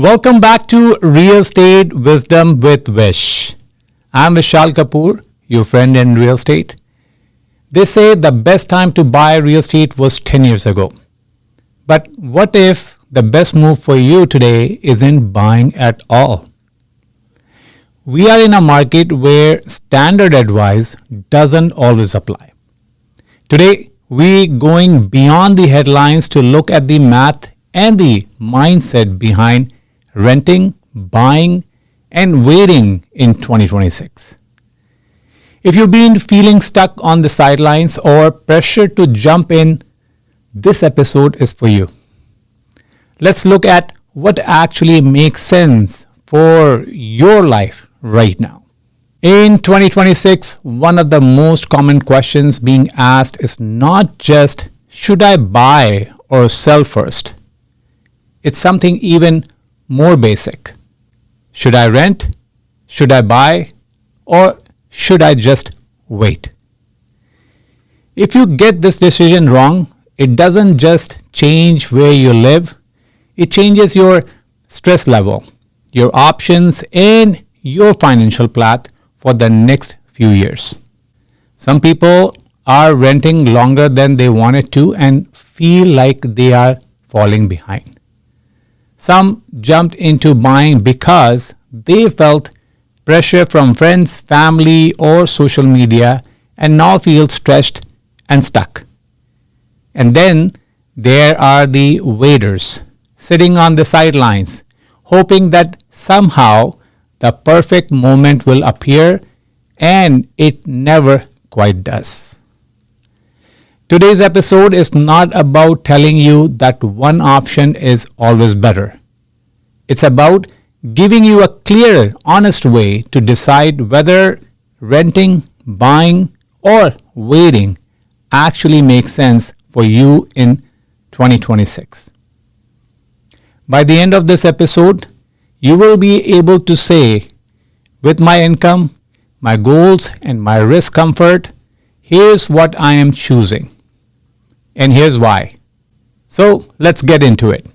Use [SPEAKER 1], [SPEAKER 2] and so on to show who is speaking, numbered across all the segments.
[SPEAKER 1] Welcome back to Real Estate Wisdom with Vish. I'm Vishal Kapoor, your friend in real estate. They say the best time to buy real estate was 10 years ago. But what if the best move for you today isn't buying at all? We are in a market where standard advice doesn't always apply. Today, we're going beyond the headlines to look at the math and the mindset behind renting, buying, and waiting in 2026. If you've been feeling stuck on the sidelines or pressured to jump in, this episode is for you. Let's look at what actually makes sense for your life right now. In 2026, one of the most common questions being asked is not just, should I buy or sell first? It's something even more basic. Should I rent? Should I buy? Or should I just wait? If you get this decision wrong, it doesn't just change where you live, it changes your stress level, your options, and your financial path for the next few years. Some people are renting longer than they wanted to and feel like they are falling behind. Some jumped into buying because they felt pressure from friends, family, or social media and now feel stretched and stuck. And then there are the waiters sitting on the sidelines, hoping that somehow the perfect moment will appear, and it never quite does. Today's episode is not about telling you that one option is always better. It's about giving you a clear, honest way to decide whether renting, buying, or waiting actually makes sense for you in 2026. By the end of this episode, you will be able to say, with my income, my goals, and my risk comfort, here's what I am choosing. And here's why. So let's get into it.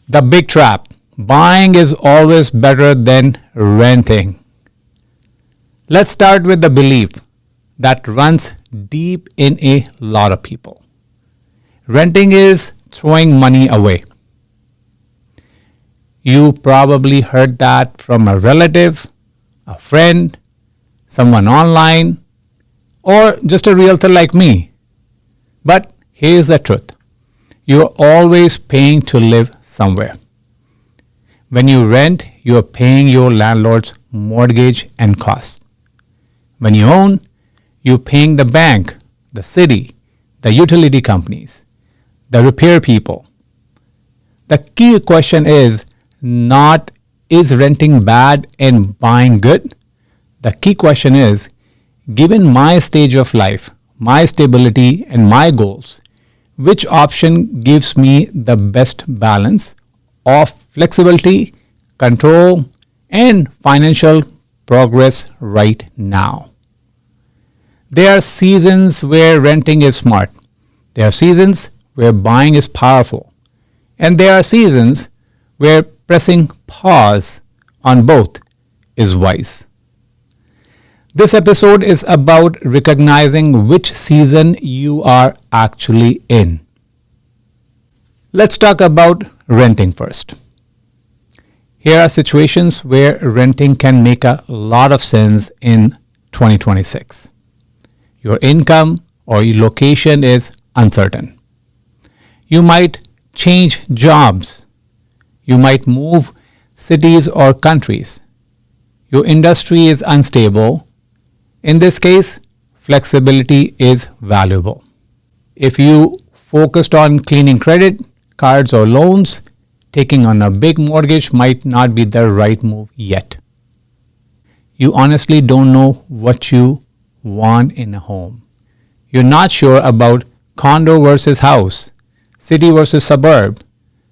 [SPEAKER 1] The big trap. Buying is always better than renting. Let's start with the belief that runs deep in a lot of people. Renting is throwing money away. You probably heard that from a relative, a friend, someone online, or just a realtor like me. But here's the truth. You're always paying to live somewhere. When you rent, you are paying your landlord's mortgage and costs. When you own, you're paying the bank, the city, the utility companies, the repair people. The key question is not, is renting bad and buying good? The key question is, given my stage of life, my stability, and my goals, which option gives me the best balance of flexibility, control, and financial progress right now? There are seasons where renting is smart. There are seasons where buying is powerful. And there are seasons where pressing pause on both is wise. This episode is about recognizing which season you are actually in. Let's talk about renting first. Here are situations where renting can make a lot of sense in 2026. Your income or your location is uncertain. You might change jobs. You might move cities or countries. Your industry is unstable. In this case, flexibility is valuable. If you focused on cleaning credit, cards, or loans, taking on a big mortgage might not be the right move yet. You honestly don't know what you want in a home. You're not sure about condo versus house, city versus suburb,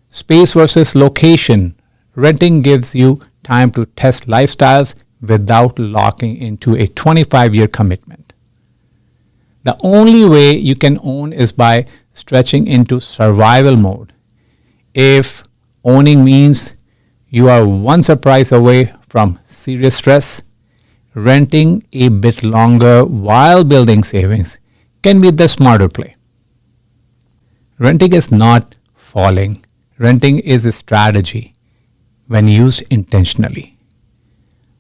[SPEAKER 1] space versus location. Renting gives you time to test lifestyles without locking into a 25-year commitment. The only way you can own is by stretching into survival mode. If owning means you are one surprise away from serious stress. Renting a bit longer while building savings can be the smarter play. Renting is not falling. Renting is a strategy when used intentionally.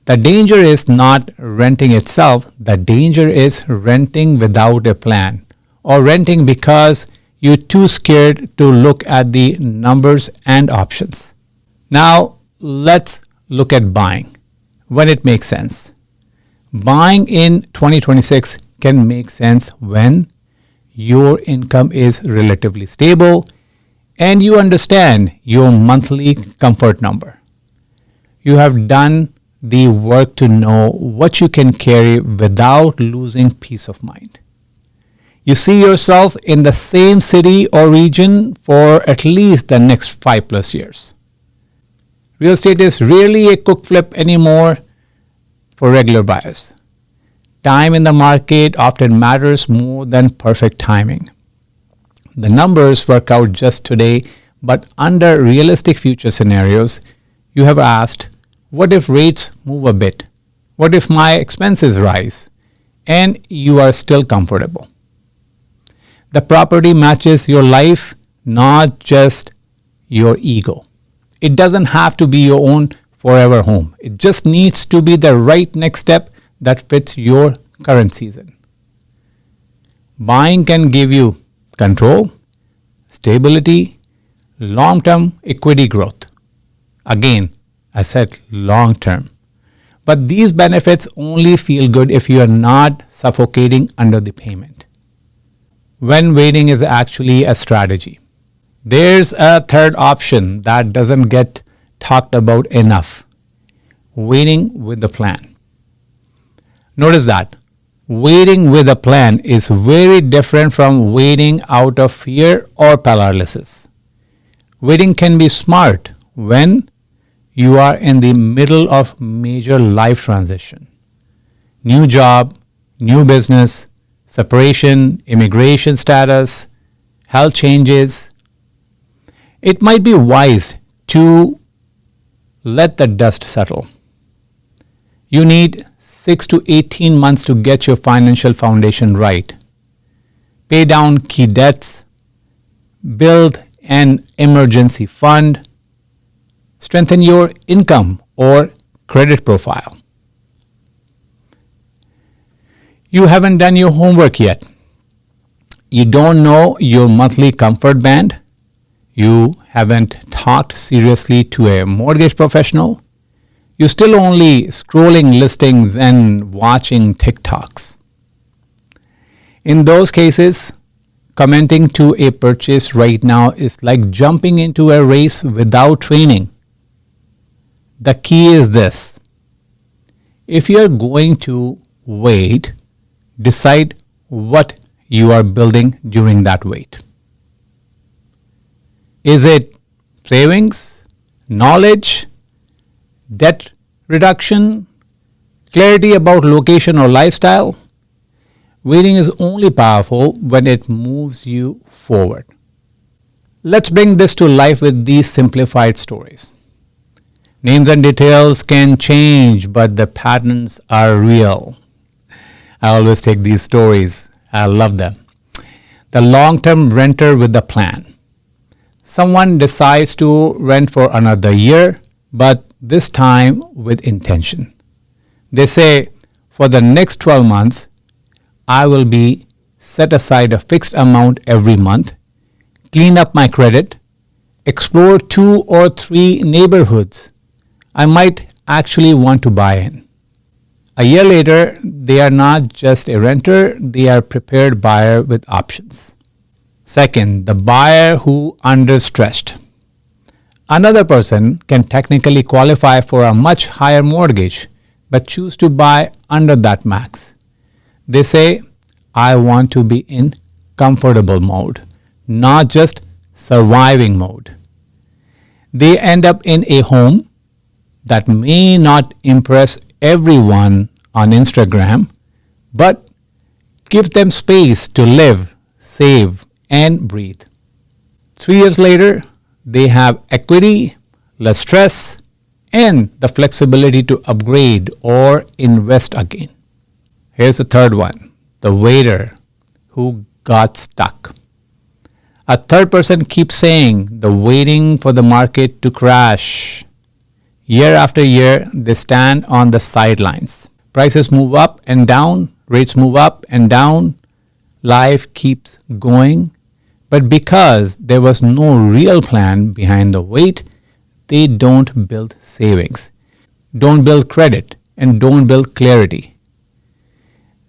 [SPEAKER 1] The danger is not renting itself. The danger is renting without a plan, or renting because you're too scared to look at the numbers and options. Now, let's look at buying when it makes sense. Buying in 2026 can make sense when your income is relatively stable and you understand your monthly comfort number. You have done the work to know what you can carry without losing peace of mind. You see yourself in the same city or region for at least the next 5+ years. Real estate is rarely a quick flip anymore for regular buyers. Time in the market often matters more than perfect timing. The numbers work out just today, but under realistic future scenarios, you have asked, what if rates move a bit? What if my expenses rise? And you are still comfortable. The property matches your life, not just your ego. It doesn't have to be your own forever home. It just needs to be the right next step that fits your current season. Buying can give you control, stability, long-term equity growth. Again, I said long-term. But these benefits only feel good if you are not suffocating under the payment. When waiting is actually a strategy. There's a third option that doesn't get talked about enough. Waiting with a plan. Notice that waiting with a plan is very different from waiting out of fear or paralysis. Waiting can be smart when you are in the middle of major life transition. New job, new business, separation, immigration status, health changes. It might be wise to let the dust settle. You need 6 to 18 months to get your financial foundation right. Pay down key debts, build an emergency fund, strengthen your income or credit profile. You haven't done your homework yet. You don't know your monthly comfort band. You haven't talked seriously to a mortgage professional. You're still only scrolling listings and watching TikToks. In those cases, commenting to a purchase right now is like jumping into a race without training. The key is this. If you're going to wait, decide what you are building during that wait. Is it savings, knowledge, debt reduction, clarity about location or lifestyle? Waiting is only powerful when it moves you forward. Let's bring this to life with these simplified stories. Names and details can change, but the patterns are real. I always take these stories. I love them. The long-term renter with a plan. Someone decides to rent for another year, but this time with intention. They say, for the next 12 months, I will be set aside a fixed amount every month, clean up my credit, explore 2 or 3 neighborhoods I might actually want to buy in. A year later, they are not just a renter, they are a prepared buyer with options. Second, the buyer who understretched. Another person can technically qualify for a much higher mortgage, but choose to buy under that max. They say, I want to be in comfortable mode, not just surviving mode. They end up in a home that may not impress everyone on Instagram, but give them space to live, save, and breathe. 3 years later, they have equity, less stress, and the flexibility to upgrade or invest again. Here's the third one, the waiter who got stuck. A third person keeps saying the waiting for the market to crash. Year after year, they stand on the sidelines. Prices move up and down, rates move up and down, life keeps going. But because there was no real plan behind the wait, they don't build savings, don't build credit, and don't build clarity.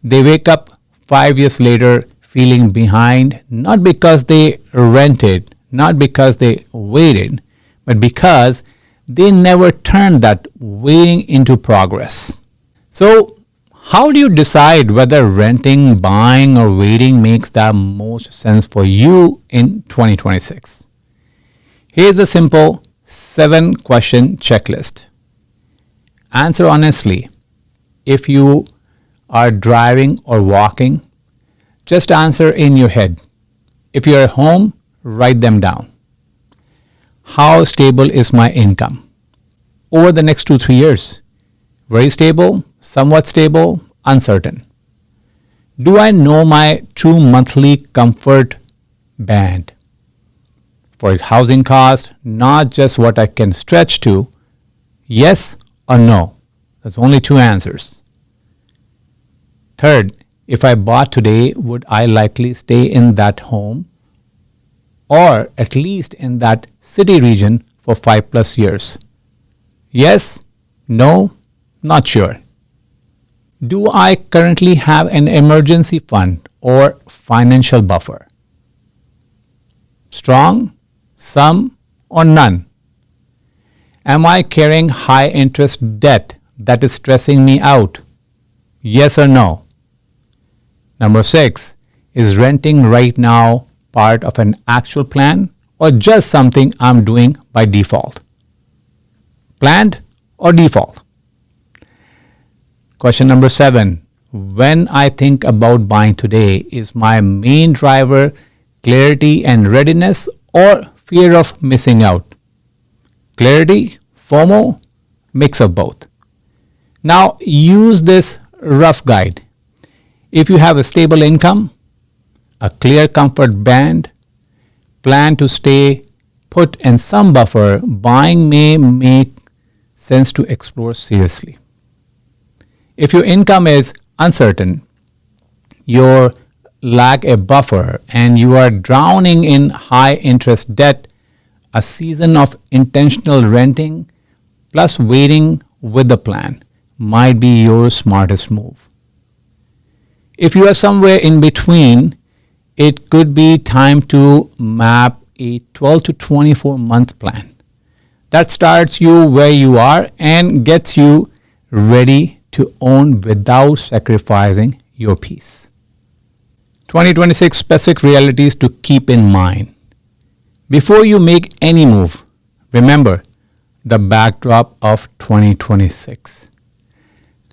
[SPEAKER 1] They wake up 5 years later feeling behind, not because they rented, not because they waited, but because they never turned that waiting into progress. So, how do you decide whether renting, buying, or waiting makes the most sense for you in 2026? Here's a simple 7-question checklist. Answer honestly. If you are driving or walking, just answer in your head. If you're at home, write them down. How stable is my income over the next 2-3 years? Very stable, somewhat stable, uncertain. Do I know my true monthly comfort band? For housing cost, not just what I can stretch to, yes or no. There's only 2 answers. Third, if I bought today, would I likely stay in that home or at least in that city region for 5+ years? Yes, no, not sure. Do I currently have an emergency fund or financial buffer? Strong, some, or none? Am I carrying high interest debt that is stressing me out? Yes or no? Number 6, is renting right now part of an actual plan or just something I'm doing by default? Planned or default? Question number 7, when I think about buying today, is my main driver clarity and readiness or fear of missing out? Clarity, FOMO, mix of both. Now use this rough guide. If you have a stable income, a clear comfort band, plan to stay put and some buffer, buying may make sense to explore seriously. If your income is uncertain, you lack a buffer, and you are drowning in high interest debt, a season of intentional renting plus waiting with the plan might be your smartest move. If you are somewhere in between, it could be time to map a 12 to 24 month plan that starts you where you are and gets you ready to own without sacrificing your peace. 2026 specific realities to keep in mind. Before you make any move, remember the backdrop of 2026.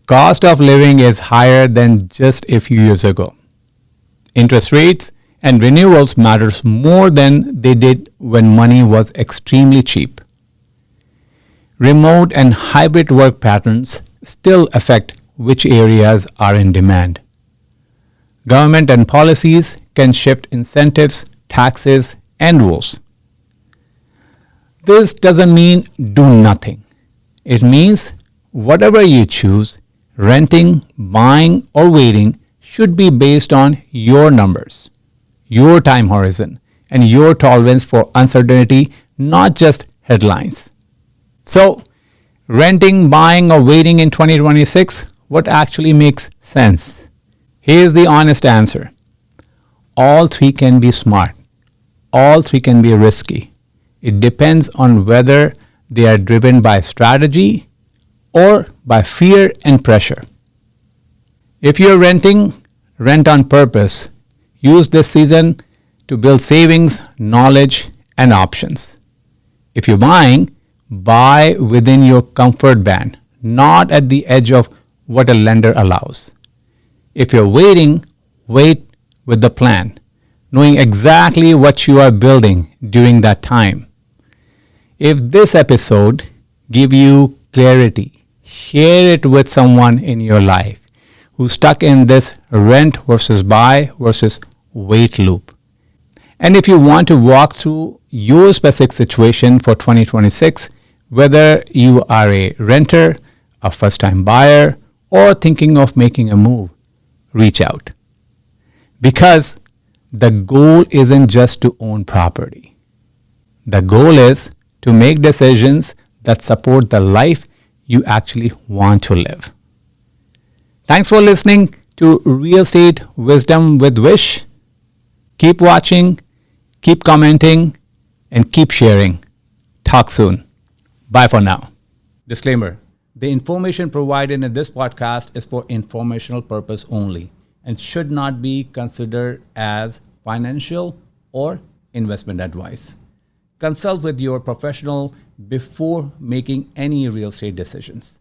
[SPEAKER 1] Cost of living is higher than just a few years ago. Interest rates and renewals matters more than they did when money was extremely cheap. Remote and hybrid work patterns still affect which areas are in demand. Government and policies can shift incentives, taxes, and rules. This doesn't mean do nothing. It means whatever you choose, renting, buying, or waiting should be based on your numbers, your time horizon, and your tolerance for uncertainty, not just headlines. So, renting, buying, or waiting in 2026, what actually makes sense? Here's the honest answer. All 3 can be smart. All 3 can be risky. It depends on whether they are driven by strategy or by fear and pressure. If you're renting, rent on purpose. Use this season to build savings, knowledge, and options. If you're buying, buy within your comfort band, not at the edge of what a lender allows. If you're waiting, wait with the plan, knowing exactly what you are building during that time. If this episode gave you clarity. Share it with someone in your life who's stuck in this rent versus buy versus wait loop. And if you want to walk through your specific situation for 2026, whether you are a renter, a first-time buyer, or thinking of making a move, reach out. Because the goal isn't just to own property. The goal is to make decisions that support the life you actually want to live. Thanks for listening to Real Estate Wisdom with Vish. Keep watching, keep commenting, and keep sharing. Talk soon. Bye for now. Disclaimer. The information provided in this podcast is for informational purpose only and should not be considered as financial or investment advice. Consult with your professional before making any real estate decisions.